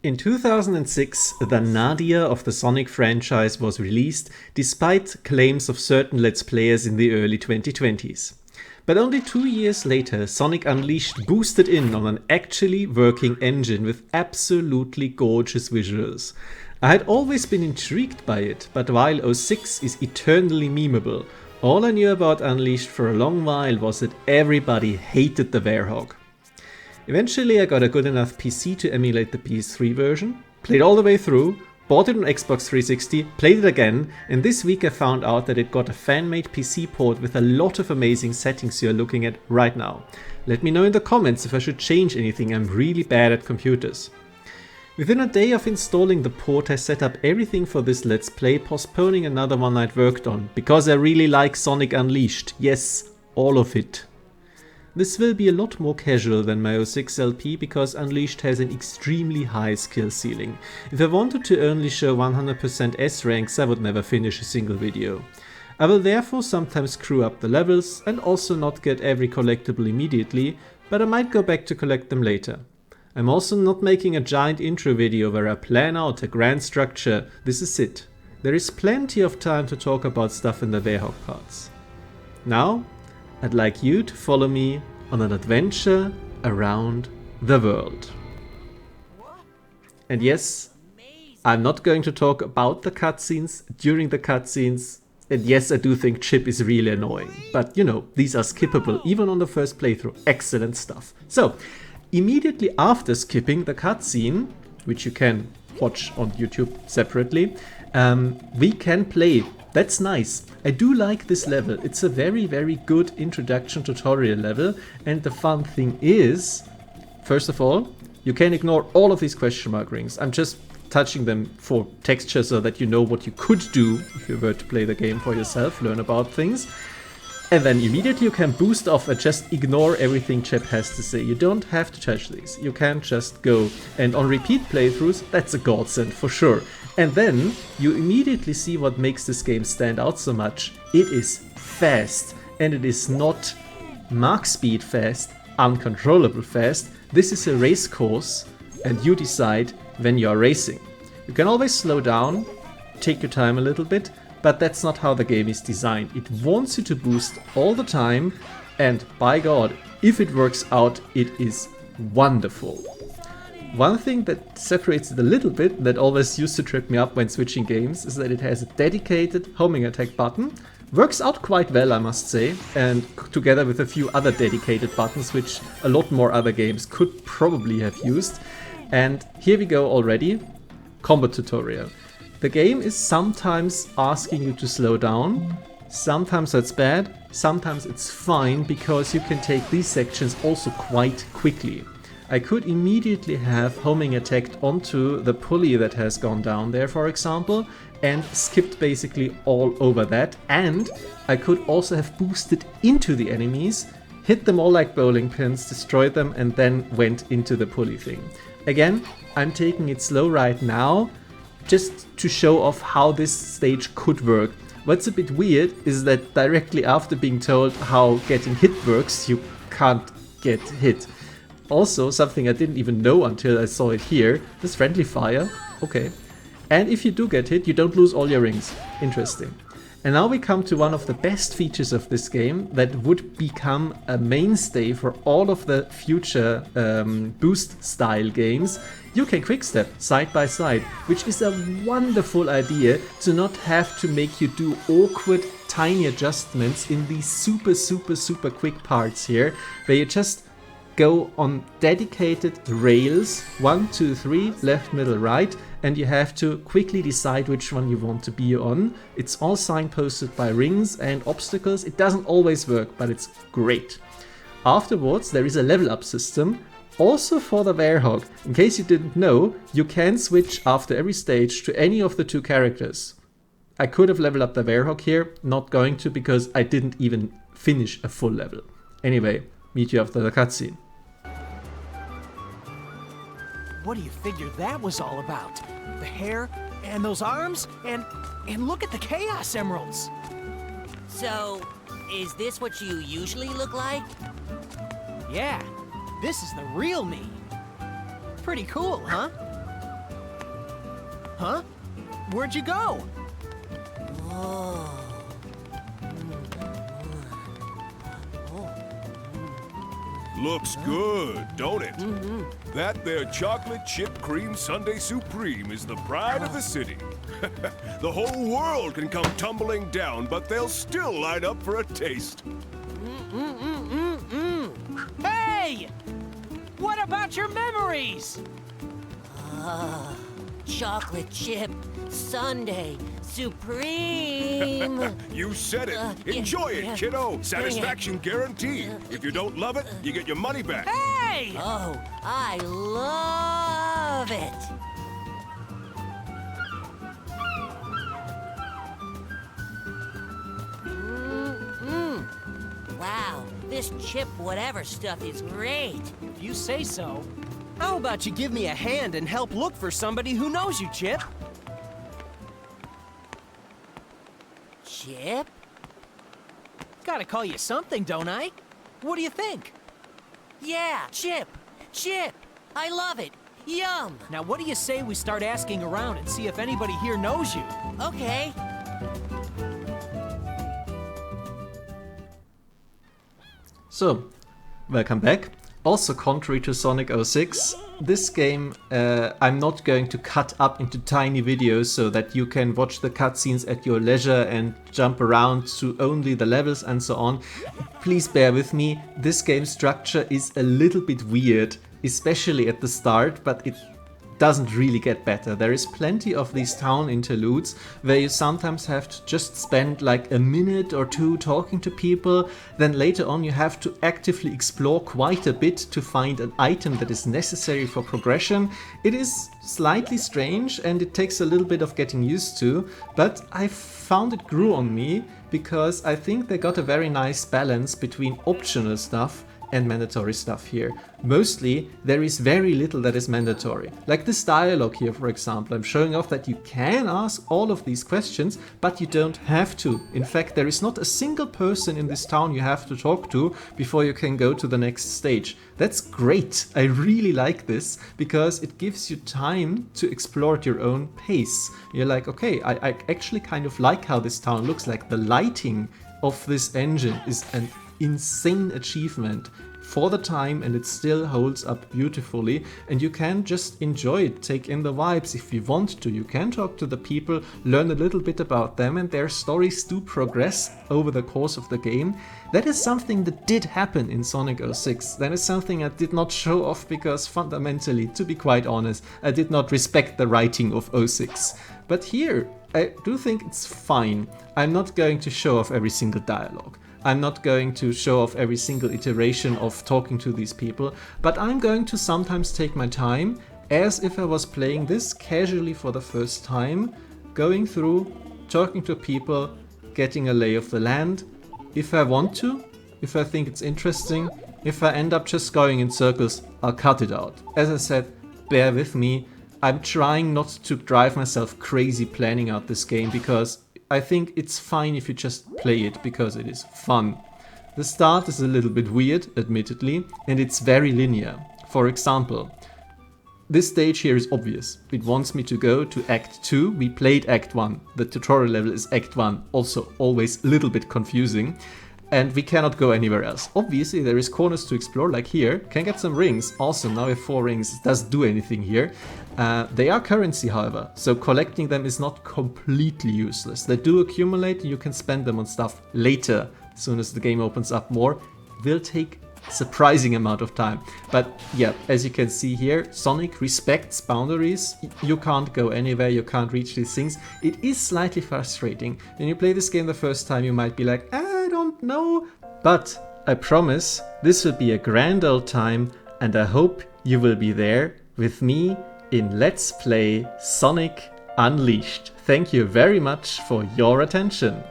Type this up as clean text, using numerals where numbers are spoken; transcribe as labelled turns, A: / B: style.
A: In 2006, the nadir of the Sonic franchise was released, despite claims of certain Let's Players in the early 2020s. But only 2 years later, Sonic Unleashed boosted in on an actually working engine with absolutely gorgeous visuals. I had always been intrigued by it, but while 06 is eternally memeable, all I knew about Unleashed for a long while was that everybody hated the Werehog. Eventually I got a good enough PC to emulate the PS3 version, played all the way through, bought it on Xbox 360, played it again, and this week I found out that it got a fan-made PC port with a lot of amazing settings you're looking at right now. Let me know in the comments if I should change anything, I'm really bad at computers. Within a day of installing the port I set up everything for this Let's Play, postponing another one I'd worked on, because I really like Sonic Unleashed, yes, all of it. This will be a lot more casual than my 06 LP because Unleashed has an extremely high skill ceiling. If I wanted to only show 100% S ranks, I would never finish a single video. I will therefore sometimes screw up the levels and also not get every collectible immediately, but I might go back to collect them later. I'm also not making a giant intro video where I plan out a grand structure, this is it. There is plenty of time to talk about stuff in the Werehog parts. Now, I'd like you to follow me on an adventure around the world. And yes, I'm not going to talk about the cutscenes during the cutscenes. And yes, I do think Chip is really annoying. But you know, these are skippable even on the first playthrough. Excellent stuff. So, immediately after skipping the cutscene, which you can watch on YouTube separately, we can play. That's nice. I do like this level. It's a very, very good introduction tutorial level. And the fun thing is, first of all, you can ignore all of these question mark rings. I'm just touching them for texture so that you know what you could do if you were to play the game for yourself, learn about things. And then immediately you can boost off and just ignore everything Chip has to say. You don't have to touch these. You can just go. And on repeat playthroughs, that's a godsend for sure. And then you immediately see what makes this game stand out so much. It is fast, and it is not Mach speed fast, uncontrollable fast. This is a race course, and you decide when you are racing. You can always slow down, take your time a little bit, but that's not how the game is designed. It wants you to boost all the time, and by God, if it works out, it is wonderful. One thing that separates it a little bit, that always used to trip me up when switching games, is that it has a dedicated homing attack button. Works out quite well, I must say, and together with a few other dedicated buttons, which a lot more other games could probably have used. And here we go already. Combat tutorial. The game is sometimes asking you to slow down. Sometimes that's bad, sometimes it's fine, because you can take these sections also quite quickly. I could immediately have homing attacked onto the pulley that has gone down there, for example, and skipped basically all over that. And I could also have boosted into the enemies, hit them all like bowling pins, destroyed them, and then went into the pulley thing. Again, I'm taking it slow right now, just to show off how this stage could work. What's a bit weird is that directly after being told how getting hit works, you can't get hit. Also, something I didn't even know until I saw it here, this friendly fire, okay. And if you do get hit, you don't lose all your rings. Interesting. And now we come to one of the best features of this game that would become a mainstay for all of the future boost style games. You can quickstep side by side, which is a wonderful idea to not have to make you do awkward tiny adjustments in these super quick parts here, where you just go on dedicated rails, 1, 2, 3, left, middle, right, and you have to quickly decide which one you want to be on. It's all signposted by rings and obstacles. It doesn't always work, but it's great. Afterwards, there is a level up system, also for the Werehog. In case you didn't know, you can switch after every stage to any of the two characters. I could have leveled up the Werehog here, not going to because I didn't even finish a full level. Anyway, meet you after the cutscene.
B: What do you figure that was all about? The hair, and those arms, and look at the Chaos Emeralds!
C: So, is this what you usually look like?
B: Yeah, this is the real me. Pretty cool, huh? Huh? Where'd you go?
D: Looks good, don't it? That there chocolate chip cream sundae supreme is the pride of the city. The whole world can come tumbling down, but they'll still line up for a taste.
B: Hey! What about your memories?
C: Chocolate chip sundae supreme.
D: You said it.
C: Yeah,
D: Enjoy it,
C: yeah.
D: kiddo. Satisfaction guaranteed. If you don't love it, you get your money back.
B: Hey!
C: Oh, I love it. Wow, this chip whatever stuff is great.
B: If you say so. How about you give me a hand and help look for somebody who knows you, Chip?
C: Chip?
B: Gotta call you something, don't I? What do you think?
C: Yeah, Chip. Chip. I love it. Yum.
B: Now what do you say we start asking around and see if anybody here knows you?
C: Okay.
A: So, welcome back. Also, contrary to Sonic 06, this game I'm not going to cut up into tiny videos so that you can watch the cutscenes at your leisure and jump around to only the levels and so on. Please bear with me, this game's structure is a little bit weird, especially at the start, but it doesn't really get better. There is plenty of these town interludes where you sometimes have to just spend like a minute or two talking to people, then later on you have to actively explore quite a bit to find an item that is necessary for progression. It is slightly strange and it takes a little bit of getting used to, but I found it grew on me because I think they got a very nice balance between optional stuff and mandatory stuff here. Mostly, there is very little that is mandatory. Like this dialogue here, for example. I'm showing off that you can ask all of these questions, but you don't have to. In fact, there is not a single person in this town you have to talk to before you can go to the next stage. That's great. I really like this because it gives you time to explore at your own pace. You're like, okay, I actually kind of like how this town looks like. The lighting of this engine is an insane achievement for the time, and it still holds up beautifully, and you can just enjoy it, take in the vibes if you want to. You can talk to the people, learn a little bit about them, and their stories do progress over the course of the game. That is something that did happen in Sonic 06. That is something I did not show off because fundamentally, to be quite honest, I did not respect the writing of 06. But here, I do think it's fine. I'm not going to show off every single dialogue. I'm not going to show off every single iteration of talking to these people, but I'm going to sometimes take my time, as if I was playing this casually for the first time, going through, talking to people, getting a lay of the land, if I want to, if I think it's interesting. If I end up just going in circles, I'll cut it out. As I said, bear with me. I'm trying not to drive myself crazy planning out this game because I think it's fine if you just play it because it is fun. The start is a little bit weird, admittedly, and it's very linear. For example, this stage here is obvious. It wants me to go to Act 2. We played Act 1. The tutorial level is Act 1. Also always a little bit confusing. And we cannot go anywhere else. Obviously there is corners to explore, like here. Can get some rings. Awesome, now we have 4 rings. It doesn't do anything here. They are currency, however, so collecting them is not completely useless. They do accumulate and you can spend them on stuff later. As soon as the game opens up more, it will take a surprising amount of time. But yeah, as you can see here, Sonic respects boundaries. You can't go anywhere, you can't reach these things. It is slightly frustrating. When you play this game the first time, you might be like, I don't know. But I promise this will be a grand old time, and I hope you will be there with me in Let's Play Sonic Unleashed. Thank you very much for your attention.